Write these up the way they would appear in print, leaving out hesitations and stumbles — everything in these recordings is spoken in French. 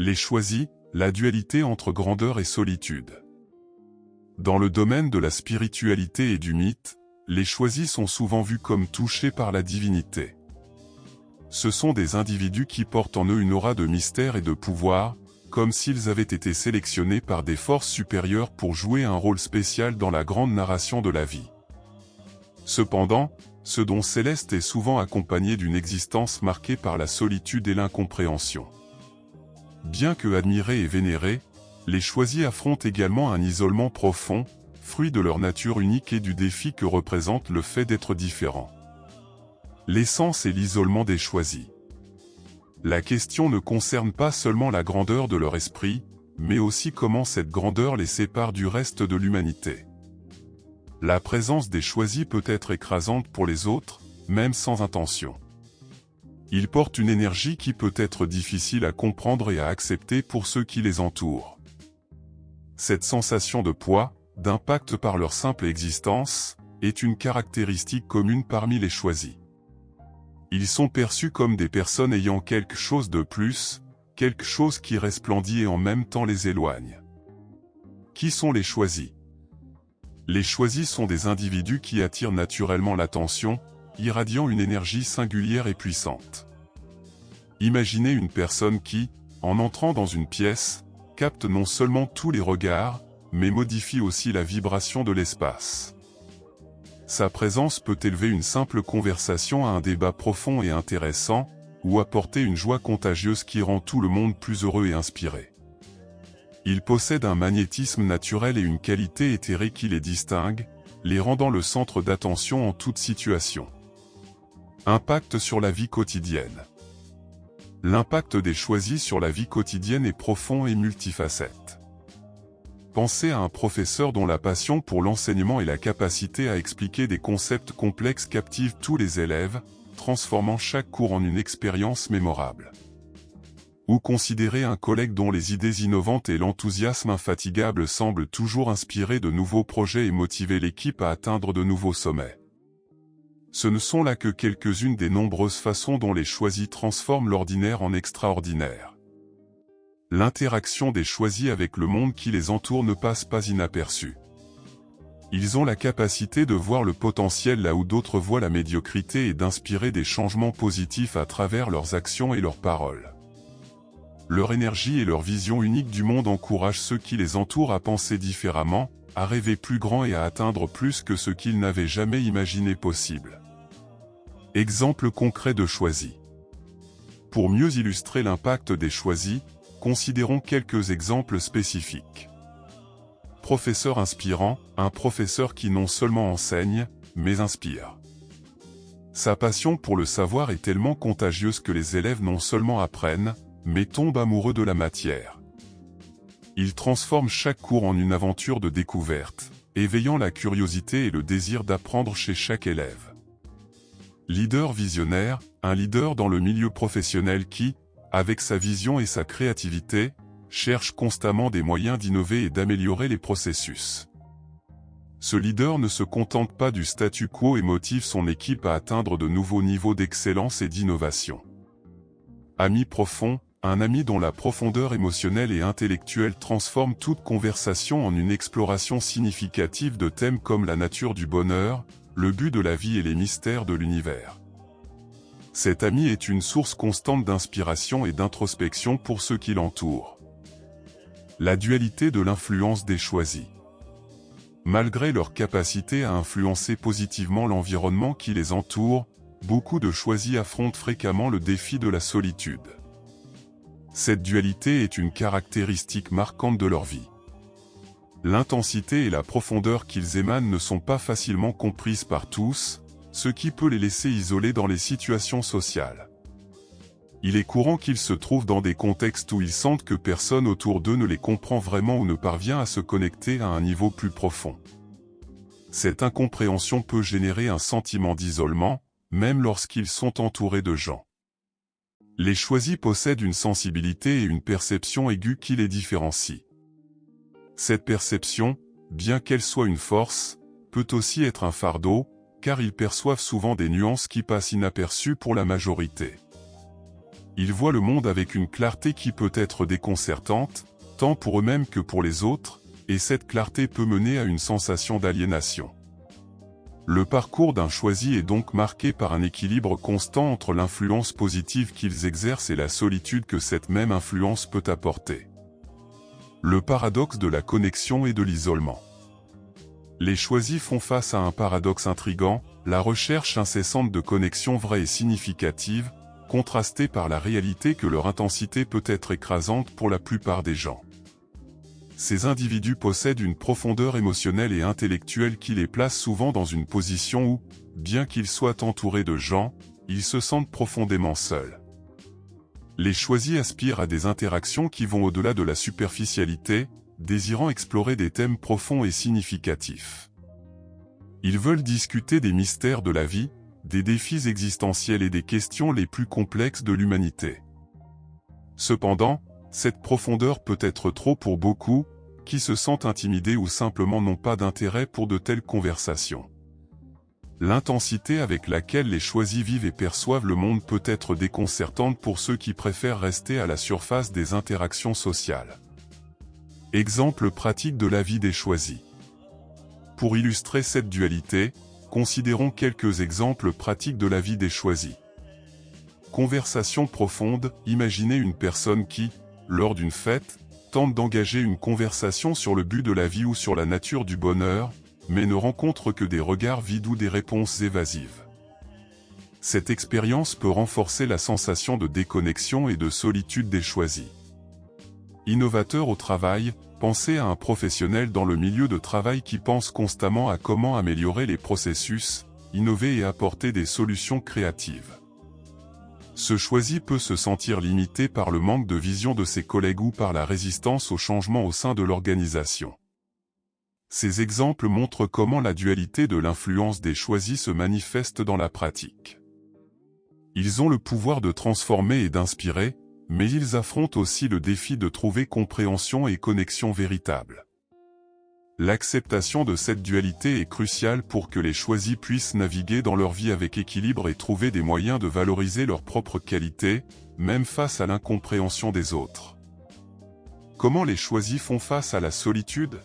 Les choisis, la dualité entre grandeur et solitude. Dans le domaine de la spiritualité et du mythe, les choisis sont souvent vus comme touchés par la divinité. Ce sont des individus qui portent en eux une aura de mystère et de pouvoir, comme s'ils avaient été sélectionnés par des forces supérieures pour jouer un rôle spécial dans la grande narration de la vie. Cependant, ce don céleste est souvent accompagné d'une existence marquée par la solitude et l'incompréhension. Bien que admirés et vénérés, les choisis affrontent également un isolement profond, fruit de leur nature unique et du défi que représente le fait d'être différent. L'essence et l'isolement des choisis. La question ne concerne pas seulement la grandeur de leur esprit, mais aussi comment cette grandeur les sépare du reste de l'humanité. La présence des choisis peut être écrasante pour les autres, même sans intention. Ils portent une énergie qui peut être difficile à comprendre et à accepter pour ceux qui les entourent. Cette sensation de poids, d'impact par leur simple existence, est une caractéristique commune parmi les choisis. Ils sont perçus comme des personnes ayant quelque chose de plus, quelque chose qui resplendit et en même temps les éloigne. Qui sont les choisis? Les choisis sont des individus qui attirent naturellement l'attention, irradiant une énergie singulière et puissante. Imaginez une personne qui, en entrant dans une pièce, capte non seulement tous les regards, mais modifie aussi la vibration de l'espace. Sa présence peut élever une simple conversation à un débat profond et intéressant, ou apporter une joie contagieuse qui rend tout le monde plus heureux et inspiré. Il possède un magnétisme naturel et une qualité éthérée qui les distingue, les rendant le centre d'attention en toute situation. Impact sur la vie quotidienne. L'impact des choisis sur la vie quotidienne est profond et multifacette. Pensez à un professeur dont la passion pour l'enseignement et la capacité à expliquer des concepts complexes captivent tous les élèves, transformant chaque cours en une expérience mémorable. Ou considérez un collègue dont les idées innovantes et l'enthousiasme infatigable semblent toujours inspirer de nouveaux projets et motiver l'équipe à atteindre de nouveaux sommets. Ce ne sont là que quelques-unes des nombreuses façons dont les choisis transforment l'ordinaire en extraordinaire. L'interaction des choisis avec le monde qui les entoure ne passe pas inaperçue. Ils ont la capacité de voir le potentiel là où d'autres voient la médiocrité et d'inspirer des changements positifs à travers leurs actions et leurs paroles. Leur énergie et leur vision unique du monde encouragent ceux qui les entourent à penser différemment, à rêver plus grand et à atteindre plus que ce qu'ils n'avaient jamais imaginé possible. Exemple concret de choisis. Pour mieux illustrer l'impact des choisis, considérons quelques exemples spécifiques. Professeur inspirant, un professeur qui non seulement enseigne, mais inspire. Sa passion pour le savoir est tellement contagieuse que les élèves non seulement apprennent, mais tombent amoureux de la matière. Il transforme chaque cours en une aventure de découverte, éveillant la curiosité et le désir d'apprendre chez chaque élève. Leader visionnaire, un leader dans le milieu professionnel qui, avec sa vision et sa créativité, cherche constamment des moyens d'innover et d'améliorer les processus. Ce leader ne se contente pas du statu quo et motive son équipe à atteindre de nouveaux niveaux d'excellence et d'innovation. Ami profond, un ami dont la profondeur émotionnelle et intellectuelle transforme toute conversation en une exploration significative de thèmes comme la nature du bonheur, le but de la vie et les mystères de l'univers. Cet ami est une source constante d'inspiration et d'introspection pour ceux qui l'entourent. La dualité de l'influence des choisis. Malgré leur capacité à influencer positivement l'environnement qui les entoure, beaucoup de choisis affrontent fréquemment le défi de la solitude. Cette dualité est une caractéristique marquante de leur vie. L'intensité et la profondeur qu'ils émanent ne sont pas facilement comprises par tous, ce qui peut les laisser isolés dans les situations sociales. Il est courant qu'ils se trouvent dans des contextes où ils sentent que personne autour d'eux ne les comprend vraiment ou ne parvient à se connecter à un niveau plus profond. Cette incompréhension peut générer un sentiment d'isolement, même lorsqu'ils sont entourés de gens. Les choisis possèdent une sensibilité et une perception aiguë qui les différencient. Cette perception, bien qu'elle soit une force, peut aussi être un fardeau, car ils perçoivent souvent des nuances qui passent inaperçues pour la majorité. Ils voient le monde avec une clarté qui peut être déconcertante, tant pour eux-mêmes que pour les autres, et cette clarté peut mener à une sensation d'aliénation. Le parcours d'un choisi est donc marqué par un équilibre constant entre l'influence positive qu'ils exercent et la solitude que cette même influence peut apporter. Le paradoxe de la connexion et de l'isolement. Les choisis font face à un paradoxe intrigant, la recherche incessante de connexions vraies et significatives, contrastée par la réalité que leur intensité peut être écrasante pour la plupart des gens. Ces individus possèdent une profondeur émotionnelle et intellectuelle qui les place souvent dans une position où, bien qu'ils soient entourés de gens, ils se sentent profondément seuls. Les choisis aspirent à des interactions qui vont au-delà de la superficialité, désirant explorer des thèmes profonds et significatifs. Ils veulent discuter des mystères de la vie, des défis existentiels et des questions les plus complexes de l'humanité. Cependant, cette profondeur peut être trop pour beaucoup, qui se sentent intimidés ou simplement n'ont pas d'intérêt pour de telles conversations. L'intensité avec laquelle les choisis vivent et perçoivent le monde peut être déconcertante pour ceux qui préfèrent rester à la surface des interactions sociales. Exemple pratique de la vie des choisis. Pour illustrer cette dualité, considérons quelques exemples pratiques de la vie des choisis. Conversation profonde, imaginez une personne qui, lors d'une fête, tente d'engager une conversation sur le but de la vie ou sur la nature du bonheur, mais ne rencontre que des regards vides ou des réponses évasives. Cette expérience peut renforcer la sensation de déconnexion et de solitude des choisis. Innovateur au travail, pensez à un professionnel dans le milieu de travail qui pense constamment à comment améliorer les processus, innover et apporter des solutions créatives. Ce choisi peut se sentir limité par le manque de vision de ses collègues ou par la résistance au changement au sein de l'organisation. Ces exemples montrent comment la dualité de l'influence des choisis se manifeste dans la pratique. Ils ont le pouvoir de transformer et d'inspirer, mais ils affrontent aussi le défi de trouver compréhension et connexion véritable. L'acceptation de cette dualité est cruciale pour que les choisis puissent naviguer dans leur vie avec équilibre et trouver des moyens de valoriser leurs propres qualités, même face à l'incompréhension des autres. Comment les choisis font face à la solitude ?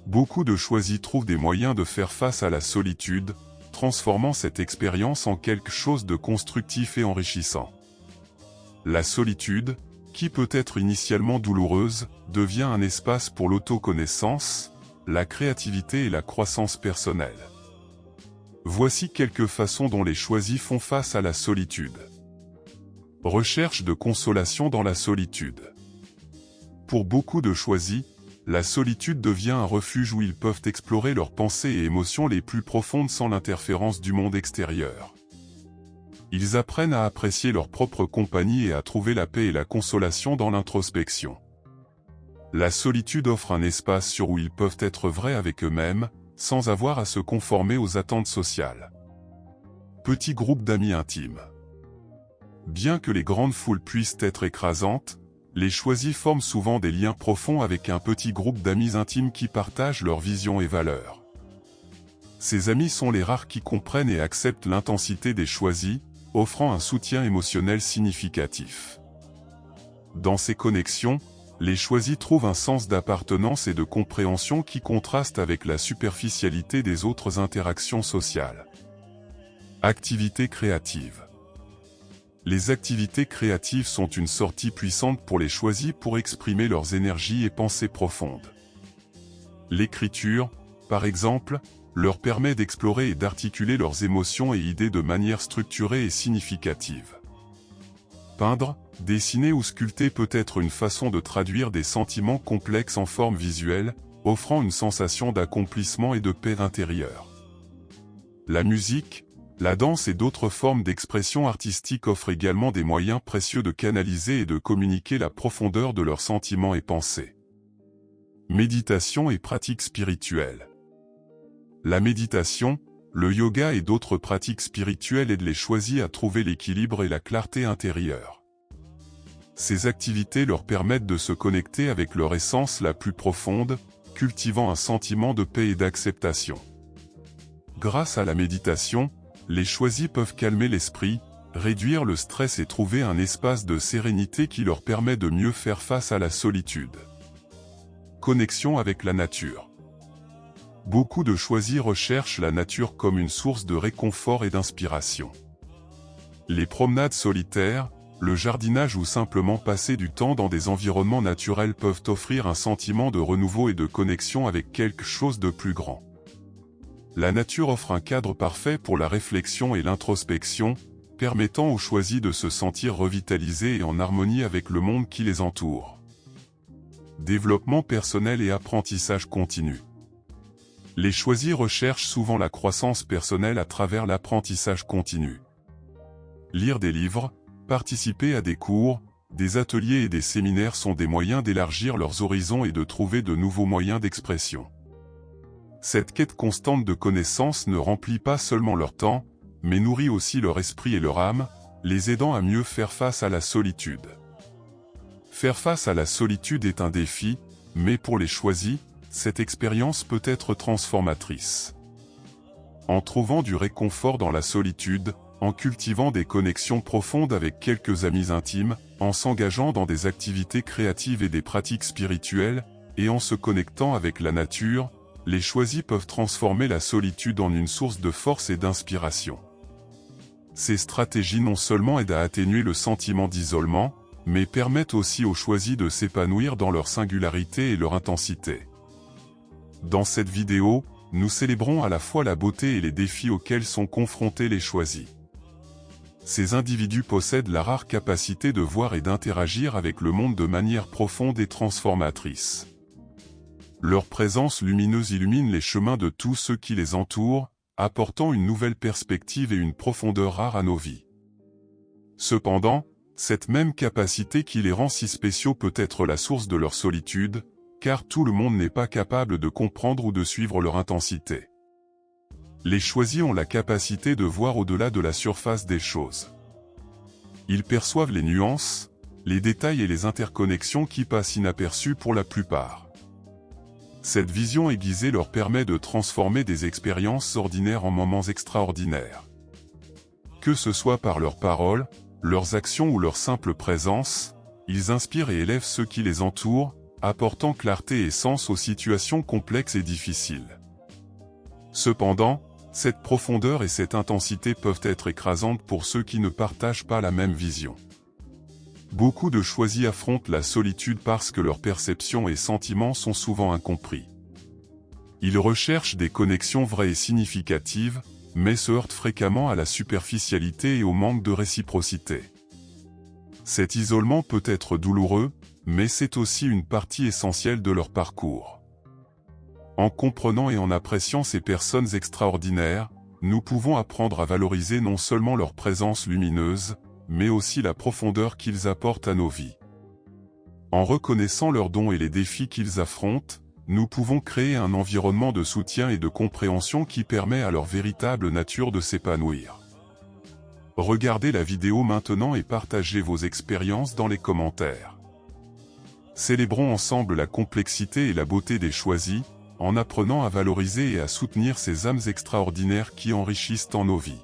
Beaucoup de choisis trouvent des moyens de faire face à la solitude, transformant cette expérience en quelque chose de constructif et enrichissant. La solitude, qui peut être initialement douloureuse, devient un espace pour l'autoconnaissance, la créativité et la croissance personnelle. Voici quelques façons dont les choisis font face à la solitude. Recherche de consolation dans la solitude. Pour beaucoup de choisis, la solitude devient un refuge où ils peuvent explorer leurs pensées et émotions les plus profondes sans l'interférence du monde extérieur. Ils apprennent à apprécier leur propre compagnie et à trouver la paix et la consolation dans l'introspection. La solitude offre un espace où ils peuvent être vrais avec eux-mêmes, sans avoir à se conformer aux attentes sociales. Petit groupe d'amis intimes. Bien que les grandes foules puissent être écrasantes, les choisis forment souvent des liens profonds avec un petit groupe d'amis intimes qui partagent leurs visions et valeurs. Ces amis sont les rares qui comprennent et acceptent l'intensité des choisis, offrant un soutien émotionnel significatif. Dans ces connexions, les choisis trouvent un sens d'appartenance et de compréhension qui contraste avec la superficialité des autres interactions sociales. Activités créatives. Les activités créatives sont une sortie puissante pour les choisis pour exprimer leurs énergies et pensées profondes. L'écriture, par exemple, leur permet d'explorer et d'articuler leurs émotions et idées de manière structurée et significative. Peindre, dessiner ou sculpter peut être une façon de traduire des sentiments complexes en forme visuelle, offrant une sensation d'accomplissement et de paix intérieure. La musique, la danse et d'autres formes d'expression artistique offrent également des moyens précieux de canaliser et de communiquer la profondeur de leurs sentiments et pensées. Méditation et pratiques spirituelles. La méditation, le yoga et d'autres pratiques spirituelles aident les choisis à trouver l'équilibre et la clarté intérieure. Ces activités leur permettent de se connecter avec leur essence la plus profonde, cultivant un sentiment de paix et d'acceptation. Grâce à la méditation, les choisis peuvent calmer l'esprit, réduire le stress et trouver un espace de sérénité qui leur permet de mieux faire face à la solitude. Connexion avec la nature. Beaucoup de choisis recherchent la nature comme une source de réconfort et d'inspiration. Les promenades solitaires, le jardinage ou simplement passer du temps dans des environnements naturels peuvent offrir un sentiment de renouveau et de connexion avec quelque chose de plus grand. La nature offre un cadre parfait pour la réflexion et l'introspection, permettant aux choisis de se sentir revitalisés et en harmonie avec le monde qui les entoure. Développement personnel et apprentissage continu. Les choisis recherchent souvent la croissance personnelle à travers l'apprentissage continu. Lire des livres, participer à des cours, des ateliers et des séminaires sont des moyens d'élargir leurs horizons et de trouver de nouveaux moyens d'expression. Cette quête constante de connaissances ne remplit pas seulement leur temps, mais nourrit aussi leur esprit et leur âme, les aidant à mieux faire face à la solitude. Faire face à la solitude est un défi, mais pour les choisis, cette expérience peut être transformatrice. En trouvant du réconfort dans la solitude, en cultivant des connexions profondes avec quelques amis intimes, en s'engageant dans des activités créatives et des pratiques spirituelles, et en se connectant avec la nature, les choisis peuvent transformer la solitude en une source de force et d'inspiration. Ces stratégies non seulement aident à atténuer le sentiment d'isolement, mais permettent aussi aux choisis de s'épanouir dans leur singularité et leur intensité. Dans cette vidéo, nous célébrons à la fois la beauté et les défis auxquels sont confrontés les choisis. Ces individus possèdent la rare capacité de voir et d'interagir avec le monde de manière profonde et transformatrice. Leur présence lumineuse illumine les chemins de tous ceux qui les entourent, apportant une nouvelle perspective et une profondeur rare à nos vies. Cependant, cette même capacité qui les rend si spéciaux peut être la source de leur solitude, car tout le monde n'est pas capable de comprendre ou de suivre leur intensité. Les choisis ont la capacité de voir au-delà de la surface des choses. Ils perçoivent les nuances, les détails et les interconnexions qui passent inaperçues pour la plupart. Cette vision aiguisée leur permet de transformer des expériences ordinaires en moments extraordinaires. Que ce soit par leurs paroles, leurs actions ou leur simple présence, ils inspirent et élèvent ceux qui les entourent, apportant clarté et sens aux situations complexes et difficiles. Cependant, cette profondeur et cette intensité peuvent être écrasantes pour ceux qui ne partagent pas la même vision. Beaucoup de choisis affrontent la solitude parce que leurs perceptions et sentiments sont souvent incompris. Ils recherchent des connexions vraies et significatives, mais se heurtent fréquemment à la superficialité et au manque de réciprocité. Cet isolement peut être douloureux, mais c'est aussi une partie essentielle de leur parcours. En comprenant et en appréciant ces personnes extraordinaires, nous pouvons apprendre à valoriser non seulement leur présence lumineuse, mais aussi la profondeur qu'ils apportent à nos vies. En reconnaissant leurs dons et les défis qu'ils affrontent, nous pouvons créer un environnement de soutien et de compréhension qui permet à leur véritable nature de s'épanouir. Regardez la vidéo maintenant et partagez vos expériences dans les commentaires. Célébrons ensemble la complexité et la beauté des choisis, en apprenant à valoriser et à soutenir ces âmes extraordinaires qui enrichissent tant nos vies.